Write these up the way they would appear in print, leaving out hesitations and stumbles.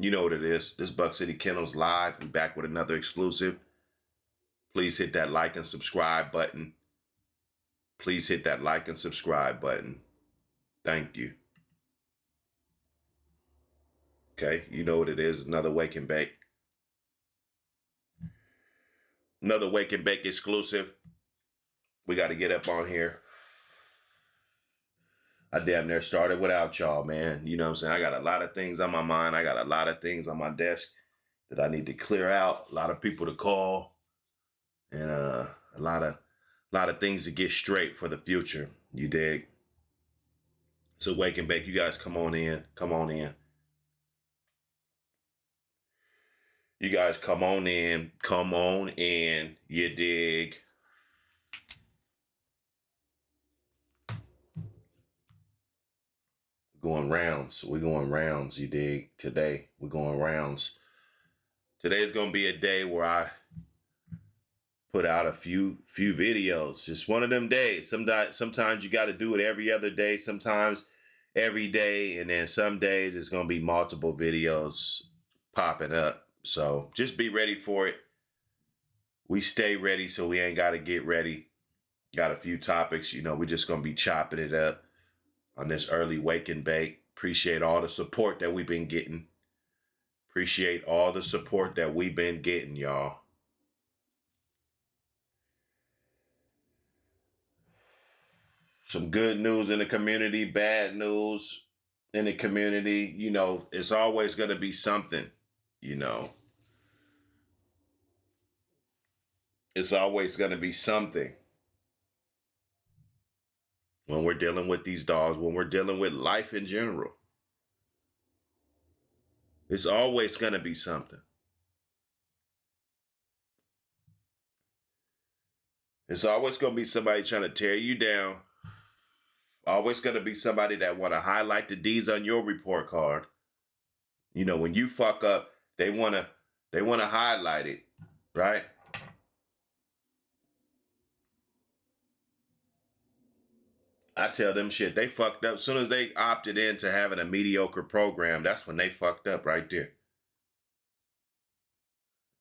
You know what it is. This Buck City Kennels live. We back with another exclusive. Please hit that like and subscribe button. Please hit that like and subscribe button. Thank you. Okay, you know what it is. Another Wake and Bake. Another Wake and Bake exclusive. We got to get up on here. I damn near started without y'all, man. You know what I'm saying? I got a lot of things on my mind. I got a lot of things on my desk that I need to clear out. A lot of people to call. And a lot of things to get straight for the future. You dig? So Wake and Bake, you guys come on in. Come on in. You guys come on in. Come on in. You dig? Going rounds. We're going rounds, you dig? Today, we're going rounds. Today is going to be a day where I put out a few videos. Just one of them days. Sometimes you got to do it every other day. Sometimes every day. And then some days it's going to be multiple videos popping up. So just be ready for it. We stay ready, so we ain't got to get ready. Got a few topics. You know, we're just going to be chopping it up on this early Wake and Bake. Appreciate all the support that we've been getting. Appreciate all the support that we've been getting, y'all. Some good news in the community, bad news in the community. You know, it's always going to be something, you know. It's always going to be something when we're dealing with these dogs, when we're dealing with life in general. It's always going to be something. It's always going to be somebody trying to tear you down. Always going to be somebody that want to highlight the D's on your report card. You know, when you fuck up, they want to highlight it, right? I tell them shit, they fucked up. As soon as they opted into having a mediocre program, that's when they fucked up right there.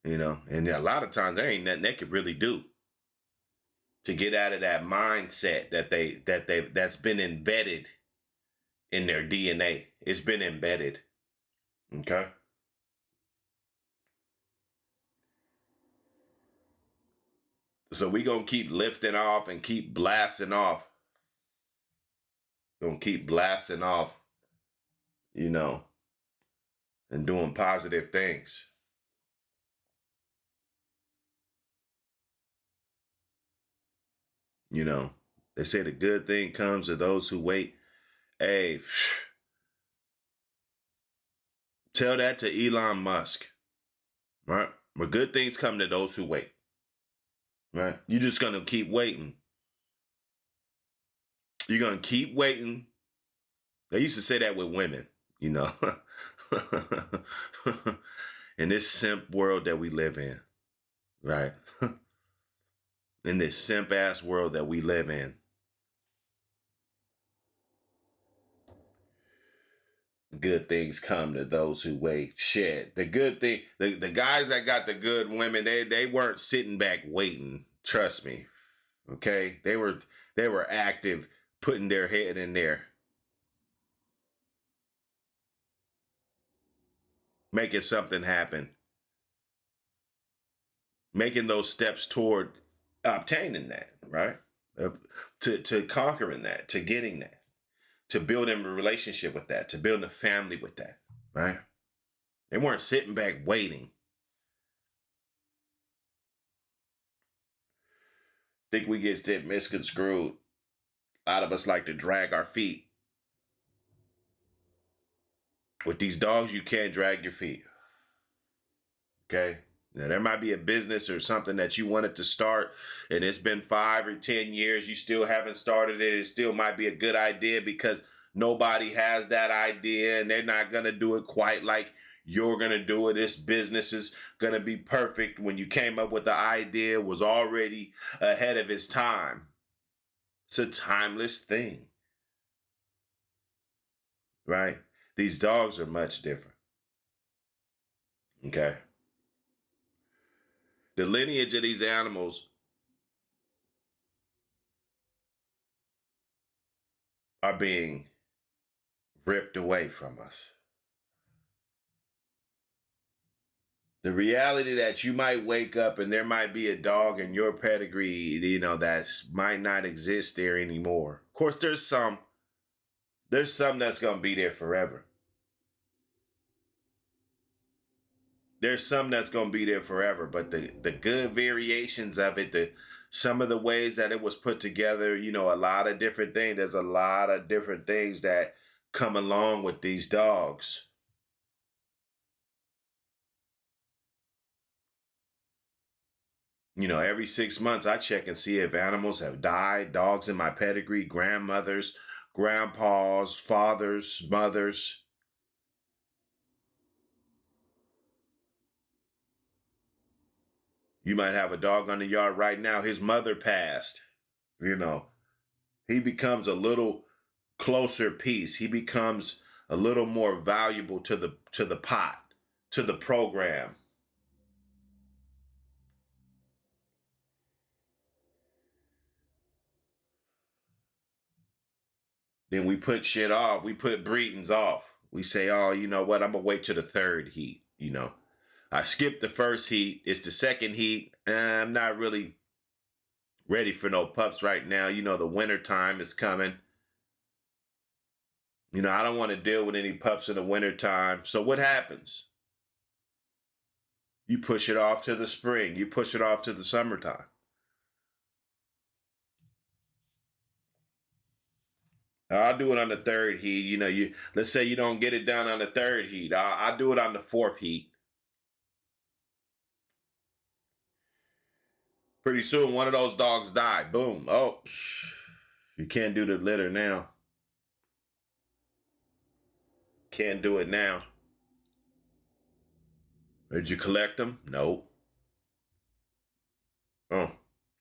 You know, and a lot of times there ain't nothing they could really do to get out of that mindset that's been embedded in their DNA. It's been embedded. Okay? So we gonna keep lifting off and keep blasting off. Gonna keep blasting off, you know, and doing positive things. You know, they say the good thing comes to those who wait. Hey, tell that to Elon Musk, right? Where good things come to those who wait, right? You're just going to keep waiting. You're going to keep waiting. They used to say that with women, you know. In this simp world that we live in, right? In this simp ass world that we live in. Good things come to those who wait. Shit. The good thing, the guys that got the good women, they weren't sitting back waiting. Trust me. Okay? They were active, putting their head in there. Making something happen. Making those steps toward obtaining that, right? To conquering that, to getting that, to building a relationship with that, to building a family with that, right? They weren't sitting back waiting. Think we get that misconstrued. A lot of us like to drag our feet. With these dogs, you can't drag your feet. Okay? Now, there might be a business or something that you wanted to start, and it's been 5 or 10 years, you still haven't started it. It still might be a good idea because nobody has that idea, and they're not going to do it quite like you're going to do it. This business is going to be perfect. When you came up with the idea, it was already ahead of its time. It's a timeless thing. Right? These dogs are much different. Okay. The lineage of these animals are being ripped away from us. The reality that you might wake up and there might be a dog in your pedigree, that might not exist there anymore. Of course, there's some that's gonna be there forever. There's some that's gonna be there forever, but the good variations of it, the some of the ways that it was put together, a lot of different things. There's a lot of different things that come along with these dogs. Every 6 months I check and see if animals have died, dogs in my pedigree, grandmothers, grandpas, fathers, mothers. You might have a dog on the yard right now. His mother passed. You know, he becomes a little closer piece. He becomes a little more valuable to the pot, to the program. Then we put shit off. We put breedings off. We say, oh, you know what? I'm gonna wait to the third heat. I skipped the first heat. It's the second heat. I'm not really ready for no pups right now. The winter time is coming. I don't want to deal with any pups in the winter time. So what happens? You push it off to the spring. You push it off to the summertime. I'll do it on the third heat. Let's say you don't get it done on the third heat. I'll do it on the fourth heat. Pretty soon, one of those dogs died. Boom. Oh, you can't do the litter now. Can't do it now. Did you collect them? Nope. Oh,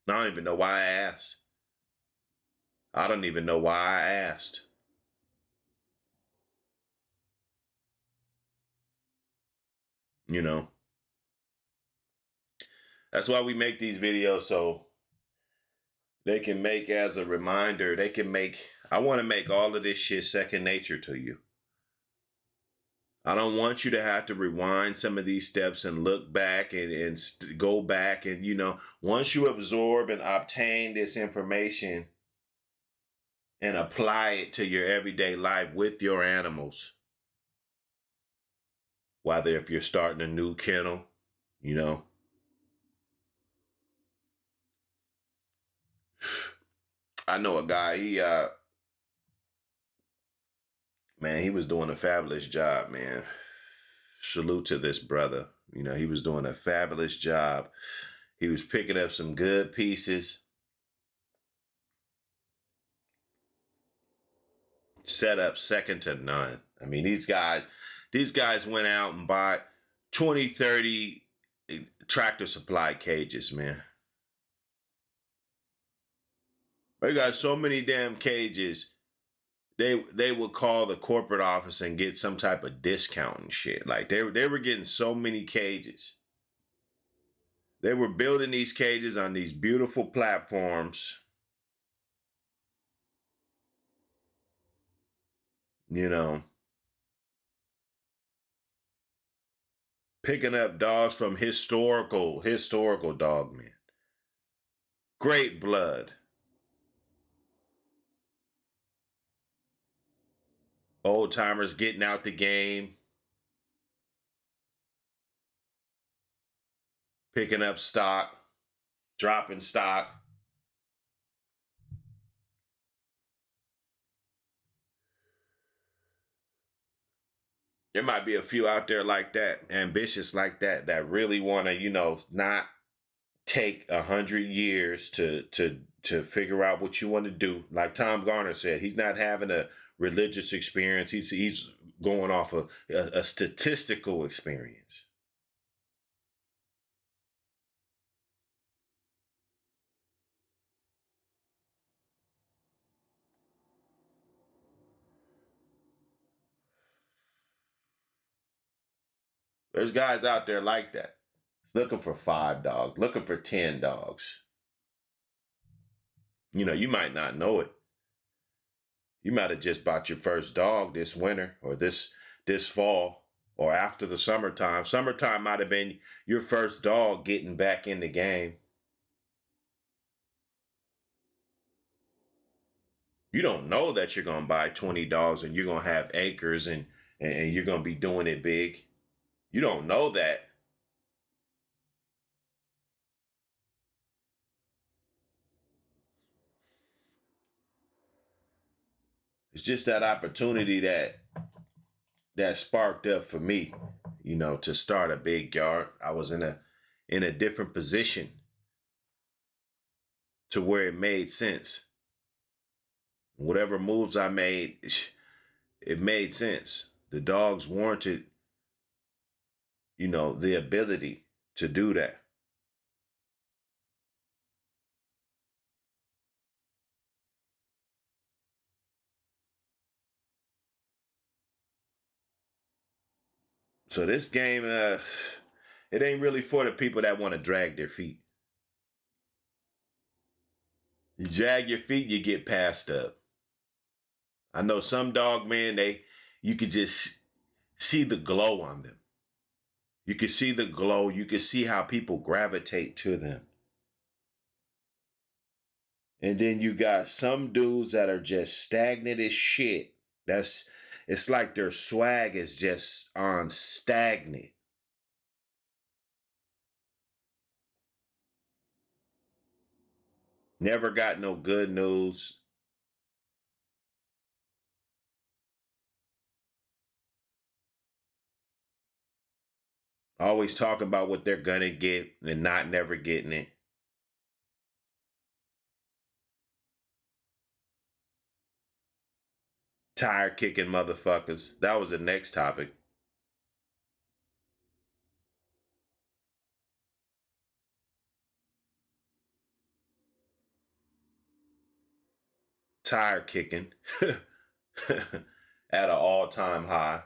I don't even know why I asked. I don't even know why I asked. You know, that's why we make these videos so they can make as a reminder. I want to make all of this shit second nature to you. I don't want you to have to rewind some of these steps and look back and go back. And, once you absorb and obtain this information and apply it to your everyday life with your animals, whether if you're starting a new kennel, you know, I know a guy, he was doing a fabulous job, man. Salute to this brother. He was doing a fabulous job. He was picking up some good pieces. Set up second to none. I mean, these guys went out and bought 20, 30 Tractor Supply cages, man. They got so many damn cages. They would call the corporate office and get some type of discount and shit. Like they were getting so many cages. They were building these cages on these beautiful platforms, you know, picking up dogs from historical dog men. Great blood. Old timers getting out the game, picking up stock, dropping stock. There might be a few out there like that, ambitious like that really want to, not take 100 years to figure out what you want to do. Like Tom Garner said, he's not having a religious experience. He's going off a statistical experience. There's guys out there like that, looking for 5 dogs, looking for 10 dogs. You know, you might not know it. You might have just bought your first dog this winter or this fall or after the summertime. Summertime might have been your first dog getting back in the game. You don't know that you're going to buy 20 dogs and you're going to have acres and you're going to be doing it big. You don't know that. It's just that opportunity that sparked up for me, you know, to start a big yard. I was in a different position to where it made sense. Whatever moves I made, it made sense. The dogs warranted, you know, the ability to do that. So this game, it ain't really for the people that want to drag their feet. You drag your feet, you get passed up. I know some dog, man, you could just see the glow on them. You can see the glow. You can see how people gravitate to them. And then you got some dudes that are just stagnant as shit. It's like their swag is just on stagnant. Never got no good news. Always talking about what they're gonna get and not never getting it. Tire kicking motherfuckers. That was the next topic. Tire kicking at an all-time high.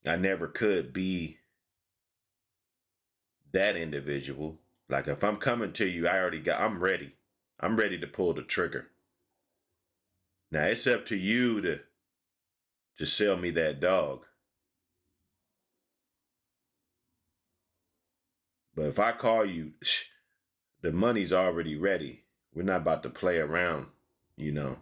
I never could be that individual. Like if I'm coming to you, I'm ready. I'm ready to pull the trigger. Now it's up to you to sell me that dog. But if I call you, the money's already ready. We're not about to play around, you know.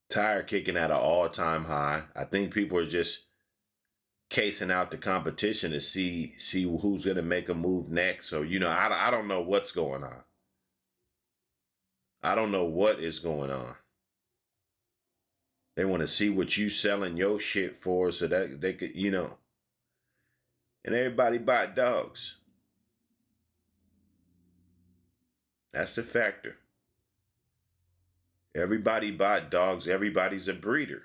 Tire kicking at an all-time high. I think people are just casing out the competition to see who's gonna make a move next. So you know, I don't know what's going on. I don't know what is going on. They want to see what you selling your shit for, so that they could, you know. And everybody bought dogs. That's the factor. Everybody bought dogs. Everybody's a breeder.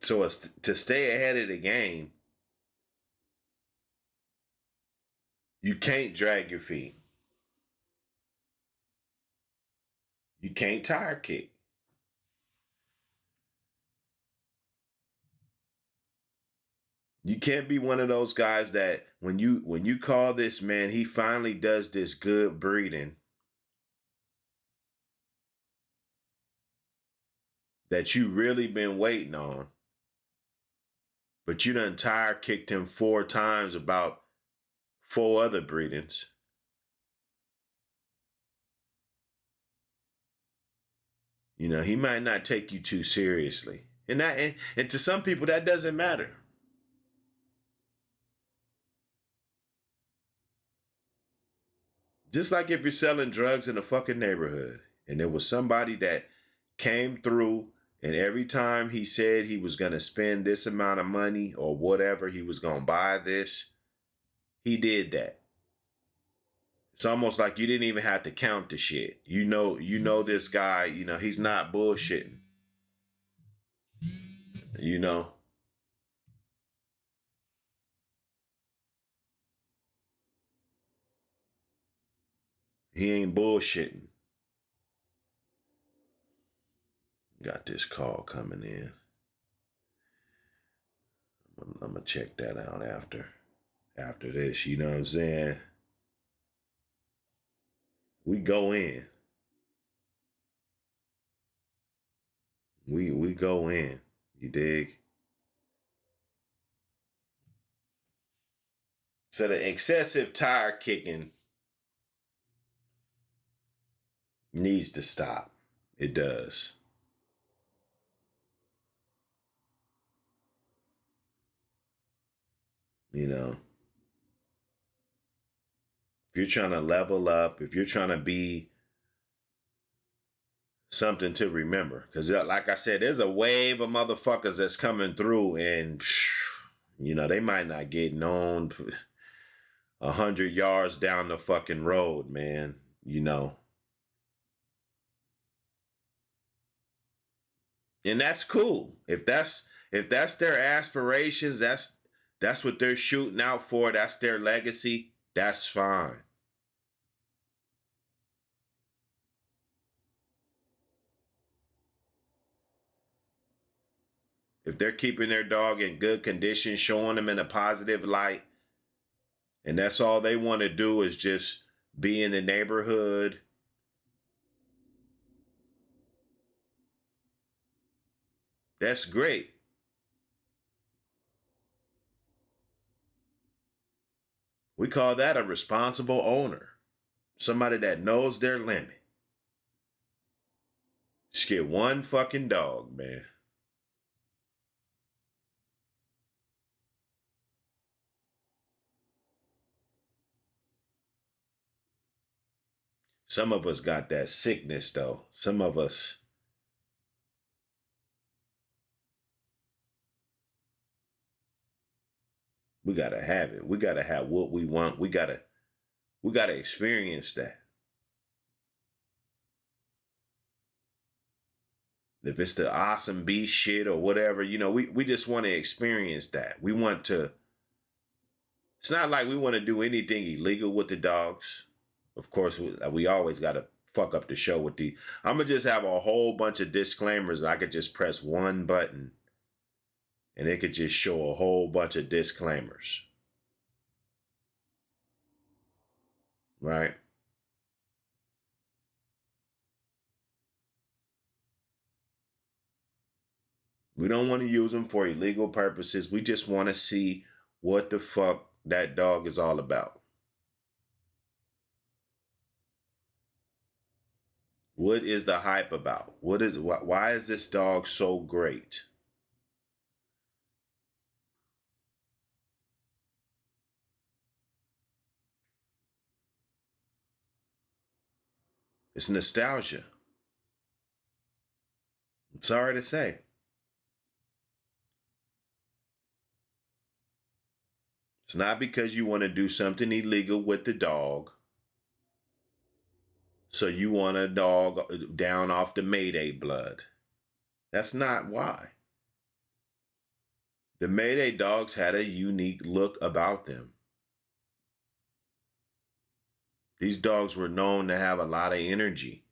So as to stay ahead of the game, you can't drag your feet. You can't tire kick. You can't be one of those guys that when you call this man, he finally does this good breeding that you really been waiting on, but you done tire kicked him 4 times about 4 other breedings. You know, he might not take you too seriously. And to some people that doesn't matter. Just like if you're selling drugs in a fucking neighborhood and there was somebody that came through and every time he said he was going to spend this amount of money or whatever, he was going to buy this, he did that. It's almost like you didn't even have to count the shit. You know this guy, you know, he's not bullshitting. You know, he ain't bullshitting. Got this call coming in. I'm gonna check that out after this. You know what I'm saying? We go in. We go in. You dig? So the excessive tire kicking needs to stop. It does. You know, if you're trying to level up, if you're trying to be something to remember, because like I said, there's a wave of motherfuckers that's coming through, and you know they might not get known 100 yards down the fucking road, man. You know, and that's cool. If that's their aspirations, that's what they're shooting out for. That's their legacy. That's fine. If they're keeping their dog in good condition, showing them in a positive light, and that's all they want to do is just be in the neighborhood, that's great. We call that a responsible owner. Somebody that knows their limit. Just get one fucking dog, man. Some of us got that sickness, though. Some of us, we gotta have it. We gotta have what we want. We gotta experience that. If it's the awesome beast shit or whatever, you know, we just want to experience that. We want to, it's not like we want to do anything illegal with the dogs. Of course, we always got to fuck up the show with the, I'm going to just have a whole bunch of disclaimers. I could just press one button and it could just show a whole bunch of disclaimers. Right? We don't want to use them for illegal purposes. We just want to see what the fuck that dog is all about. What is the hype about? Why is this dog so great? It's nostalgia. I'm sorry to say. It's not because you want to do something illegal with the dog. So you want a dog down off the Mayday blood. That's not why. The Mayday dogs had a unique look about them. These dogs were known to have a lot of energy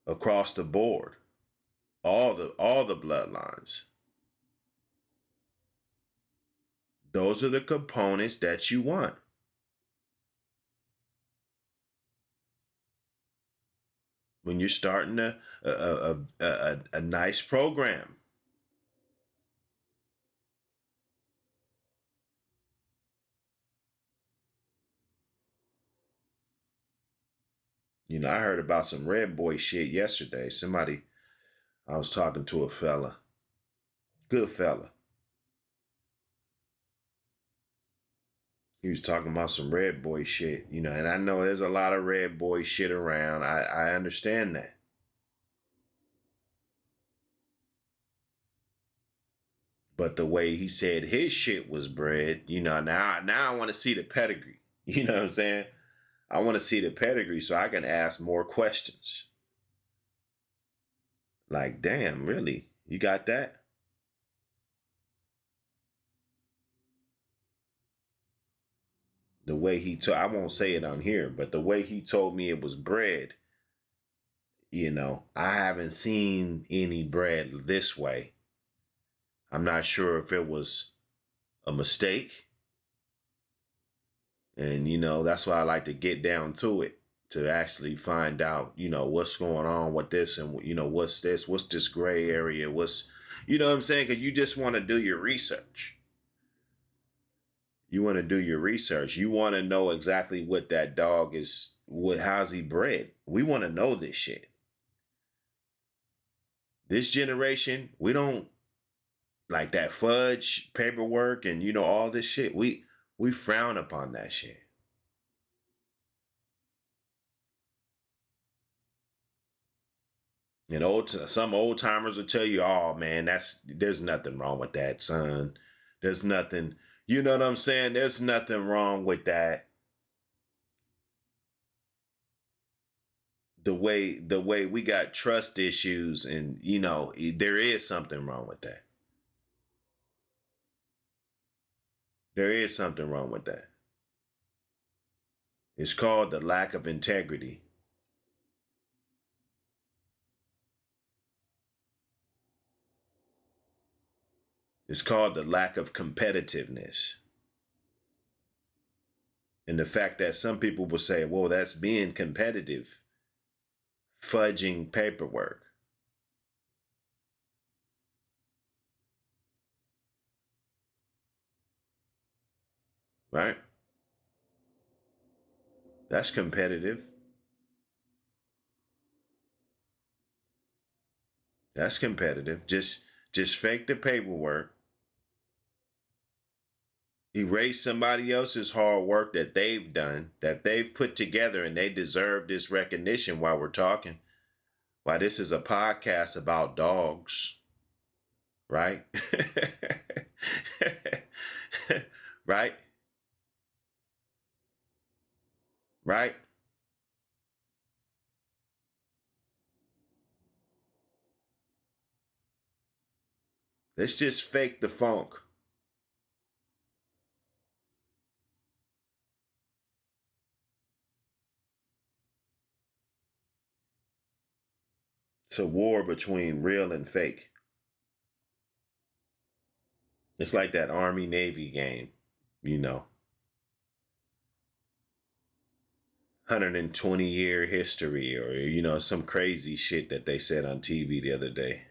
across the board. All the bloodlines. Those are the components that you want. When you're starting a nice program. You know, I heard about some red boy shit yesterday. I was talking to a fella, good fella. He was talking about some red boy shit, you know, and I know there's a lot of red boy shit around. I understand that. But the way he said his shit was bred, you know, now I want to see the pedigree. You know what I'm saying? I want to see the pedigree so I can ask more questions. Like, damn, really? You got that? The way he told, I won't say it on here, but the way he told me it was bread, I haven't seen any bread this way. I'm not sure if it was a mistake. And, that's why I like to get down to it, to actually find out, what's going on with this and, what's this gray area? You know what I'm saying? Because you just want to do your research. You want to do your research. You want to know exactly what that dog is, how's he bred. We want to know this shit. This generation, we don't like that fudge paperwork and, all this shit. We frown upon that shit. And some old timers will tell you, "Oh man, there's nothing wrong with that, son. There's nothing, you know what I'm saying? There's nothing wrong with that." The way we got trust issues, and there is something wrong with that. There is something wrong with that. It's called the lack of integrity. It's called the lack of competitiveness. And the fact that some people will say, "Well, that's being competitive, fudging paperwork." Right? That's competitive. That's competitive. Just fake the paperwork. Erase somebody else's hard work that they've done, that they've put together, and they deserve this recognition while we're talking. Why this is a podcast about dogs, right? Right? Right? Let's just fake the funk. It's a war between real and fake. It's like that Army Navy game, you know, 120-year history, or, some crazy shit that they said on TV the other day.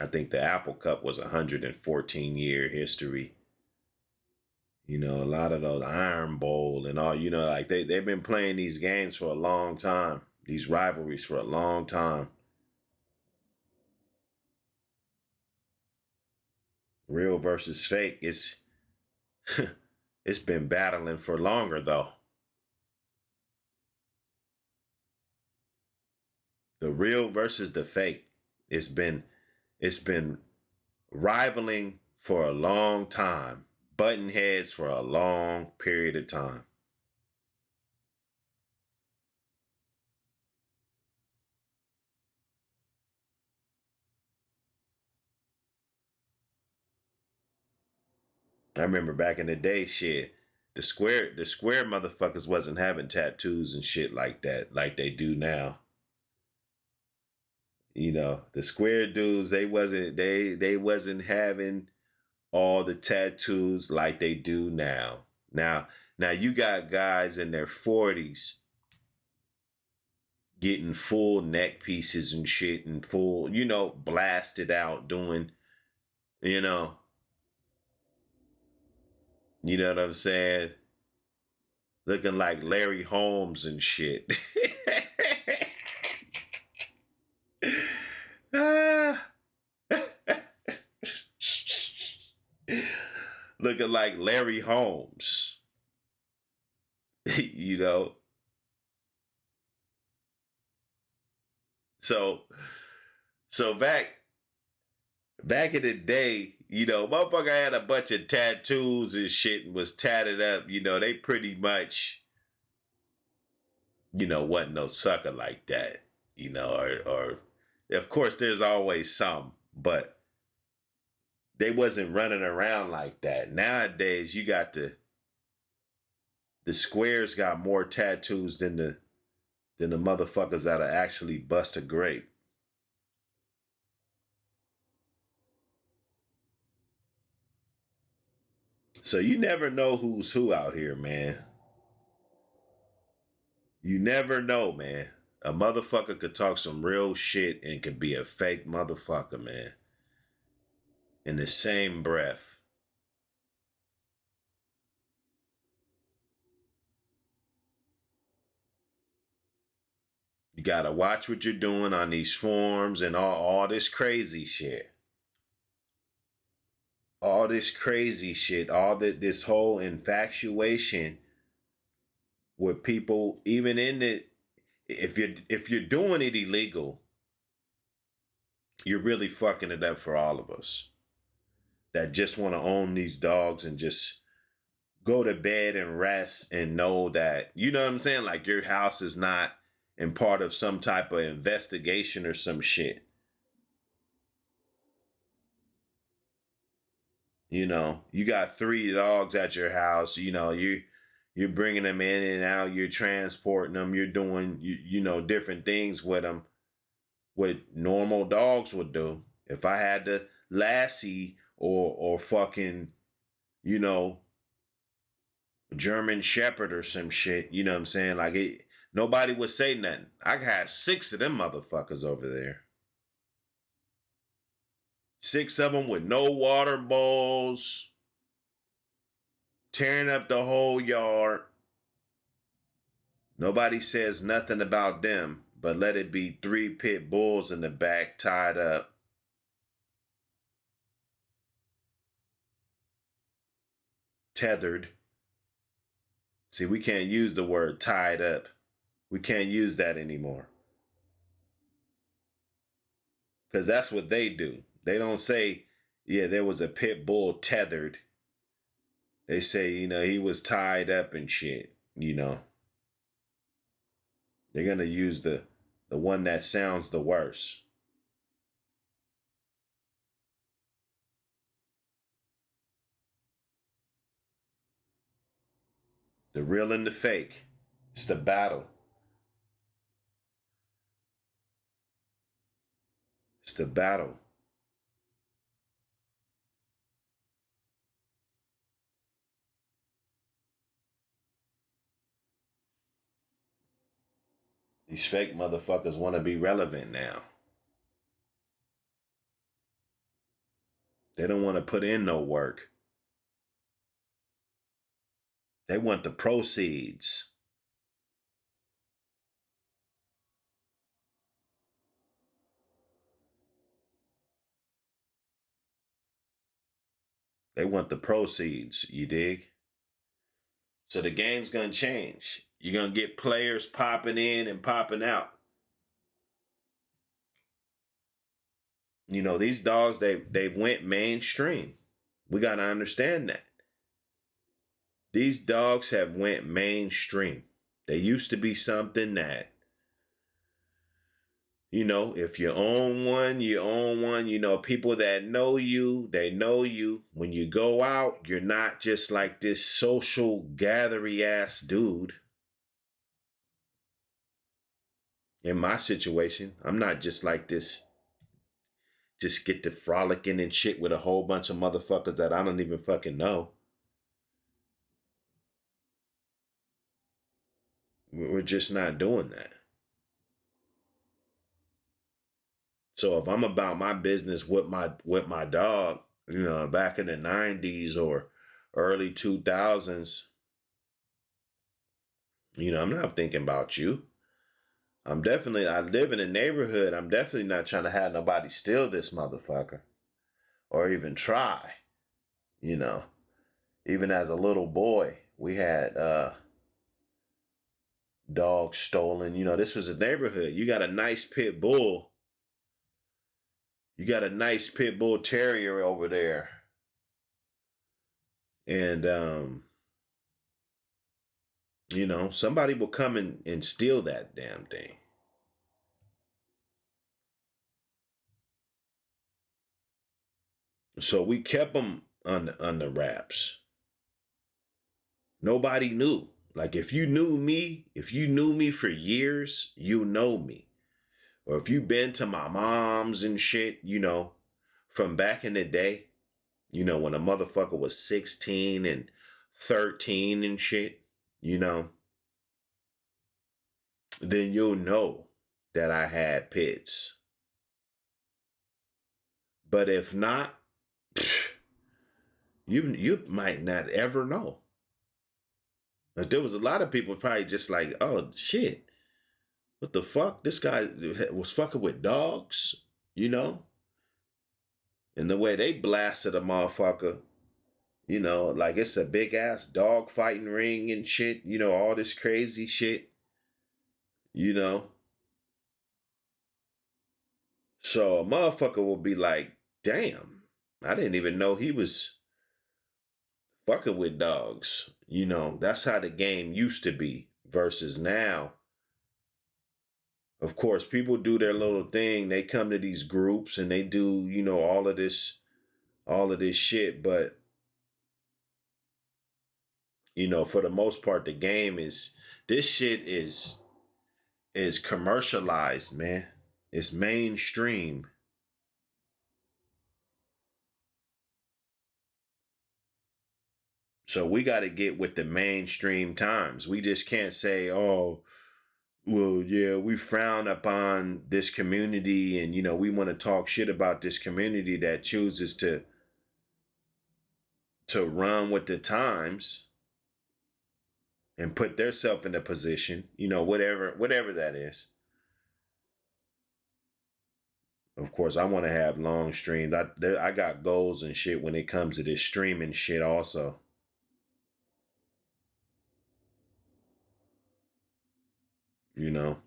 I think the Apple Cup was 114-year history. A lot of those Iron Bowl and all, like they've been playing these games for a long time, these rivalries for a long time. Real versus fake. It's been battling for longer though. The real versus the fake. It's been rivaling for a long time, button heads for a long period of time. I remember back in the day, shit, the square motherfuckers wasn't having tattoos and shit like that, like they do now. The square dudes, they wasn't having all the tattoos like they do now. Now you got guys in their 40s getting full neck pieces and shit, and full, blasted out doing, you know, you know what I'm saying? Looking like Larry Holmes and shit. Ah. Looking like Larry Holmes. you know. So so back in the day, motherfucker had a bunch of tattoos and shit and was tatted up. They pretty much, wasn't no sucker like that. or of course there's always some, but they wasn't running around like that. Nowadays, you got the squares got more tattoos than the motherfuckers that'll actually bust a grape. So you never know who's who out here, man. You never know, man. A motherfucker could talk some real shit and could be a fake motherfucker, man. In the same breath. You gotta watch what you're doing on these forums and all this crazy shit. All this crazy shit, this whole infatuation with people, even in the if you're doing it illegal, you're really fucking it up for all of us that just want to own these dogs and just go to bed and rest and know that, you know what I'm saying? Like your house is not in part of some type of investigation or some shit. You got 3 dogs at your house. You're bringing them in and out. You're transporting them. You're doing different things with them. What normal dogs would do. If I had to lassie or fucking you know German Shepherd or some shit, you know what I'm saying? Like nobody would say nothing. I got 6 of them motherfuckers over there. 6 of them with no water bowls, tearing up the whole yard. Nobody says nothing about them, but let it be 3 pit bulls in the back tied up. Tethered. See, we can't use the word tied up. We can't use that anymore. Because that's what they do. They don't say, yeah, there was a pit bull tethered. They say, he was tied up and shit. They're going to use the one that sounds the worst. The real and the fake. It's the battle. It's the battle. These fake motherfuckers want to be relevant now. They don't want to put in no work. They want the proceeds. They want the proceeds, you dig? So the game's going to change. You're going to get players popping in and popping out. These dogs, they went mainstream. We got to understand that. These dogs have went mainstream. They used to be something that, if you own one, you own one. People that know you, they know you. When you go out, you're not just like this social gathery ass dude. In my situation, I'm not just like this, just get to frolicking and shit with a whole bunch of motherfuckers that I don't even fucking know. We're just not doing that. So if I'm about my business with my dog, back in the 90s or early 2000s, I'm not thinking about you. I live in a neighborhood. I'm definitely not trying to have nobody steal this motherfucker or even try, you know. Even as a little boy, we had dogs stolen. This was a neighborhood. You got a nice pit bull. You got a nice pit bull terrier over there. And somebody will come and steal that damn thing. So we kept them under wraps. Nobody knew. Like if you knew me for years, you know me. Or if you've been to my mom's and shit, from back in the day, when a motherfucker was 16 and 13 and shit, then you'll know that I had pits. But if not, you might not ever know. Like there was a lot of people probably just like, oh shit, what the fuck? This guy was fucking with dogs, you know? And the way they blasted a motherfucker, like it's a big ass dog fighting ring and shit, all this crazy shit, you know? So a motherfucker will be like, damn, I didn't even know he was fucking with dogs. That's how the game used to be versus now. Of course, people do their little thing. They come to these groups and they do, all of this shit. But, for the most part, the game this shit is commercialized, man. It's mainstream. So we got to get with the mainstream times. We just can't say, oh, well, yeah, we frown upon this community and, we want to talk shit about this community that chooses to run with the times and put themselves in a position, whatever that is. Of course, I want to have long streams. I got goals and shit when it comes to this streaming shit also. You know.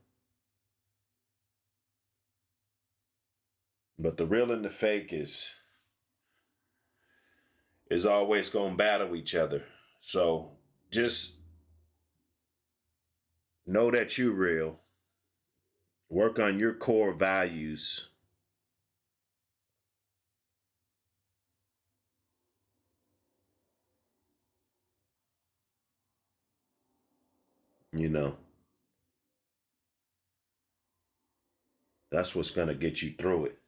But the real and the fake is always gonna battle each other. So just know that you're real. Work on your core values. You know. That's what's gonna get you through it.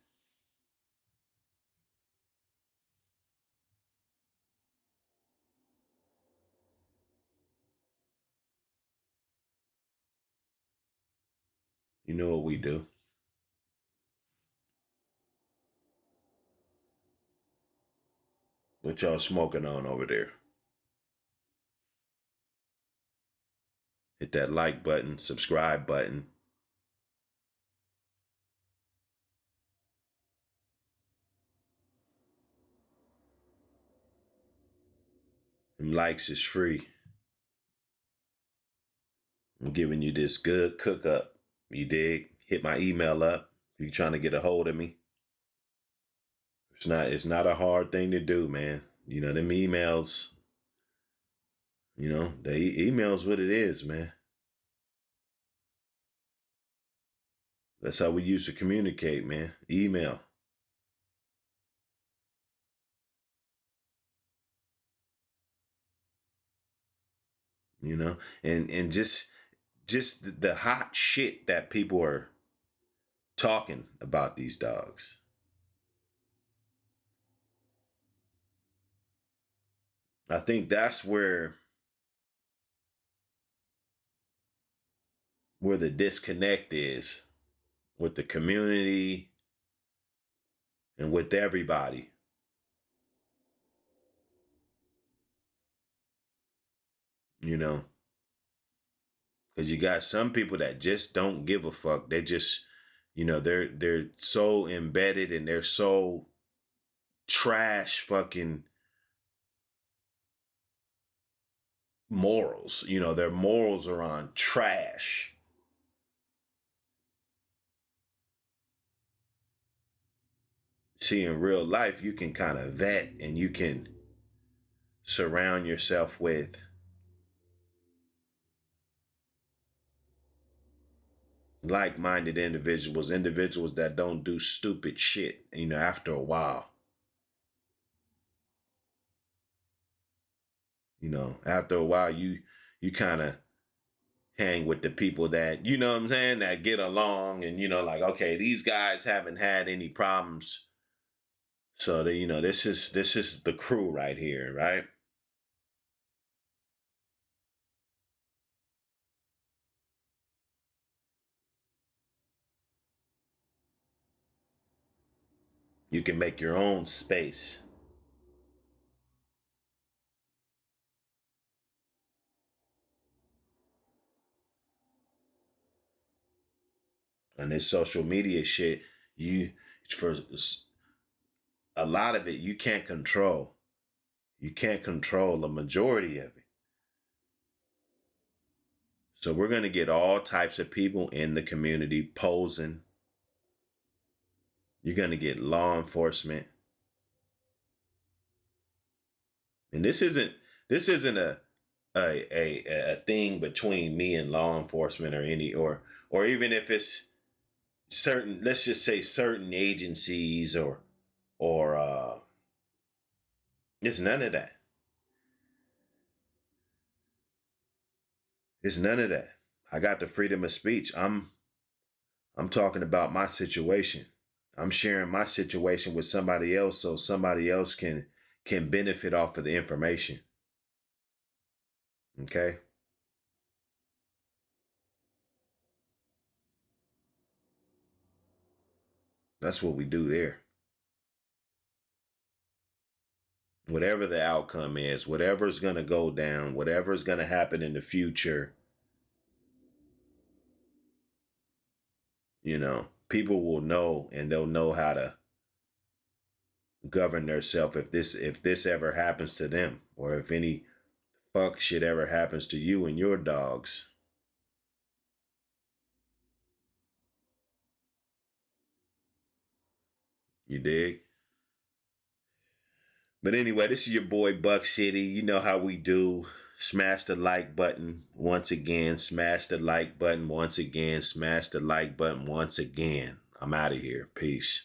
You know what we do. What y'all smoking on over there? Hit that like button, subscribe button. And likes is free. I'm giving you this good cook up. You dig? Hit my email up if you're trying to get a hold of me. It's not a hard thing to do, man. Them emails, the email's what it is, man. That's how we used to communicate, man. Email. And just the hot shit that people are talking about these dogs. I think that's where the disconnect is with the community and with everybody. You know, because you got some people that just don't give a fuck. They just, they're so embedded and they're so trash fucking morals. Their morals are on trash. See, in real life, you can kind of vet and you can surround yourself with like-minded individuals that don't do stupid shit, after a while. You know, after a while, you kind of hang with the people that, you know what I'm saying, that get along, and you know, like, okay, these guys haven't had any problems, so that, you know, this is the crew right here, right? You can make your own space. And this social media shit, you for a lot of it, you can't control. You can't control the majority of it. So we're going to get all types of people in the community posing. You're going to get law enforcement. And this isn't a thing between me and law enforcement or any, or even if it's certain, let's just say certain agencies, or it's none of that. It's none of that. I got the freedom of speech. I'm talking about my situation. I'm sharing my situation with somebody else so somebody else can benefit off of the information. Okay? That's what we do there. Whatever the outcome is, whatever's going to go down, whatever's going to happen in the future, you know, people will know, and they'll know how to govern themselves if this ever happens to them, or if any fuck shit ever happens to you and your dogs. You dig? But anyway, this is your boy Buck City. You know how we do. Smash the like button once again. Smash the like button once again. Smash the like button once again. I'm out of here. Peace.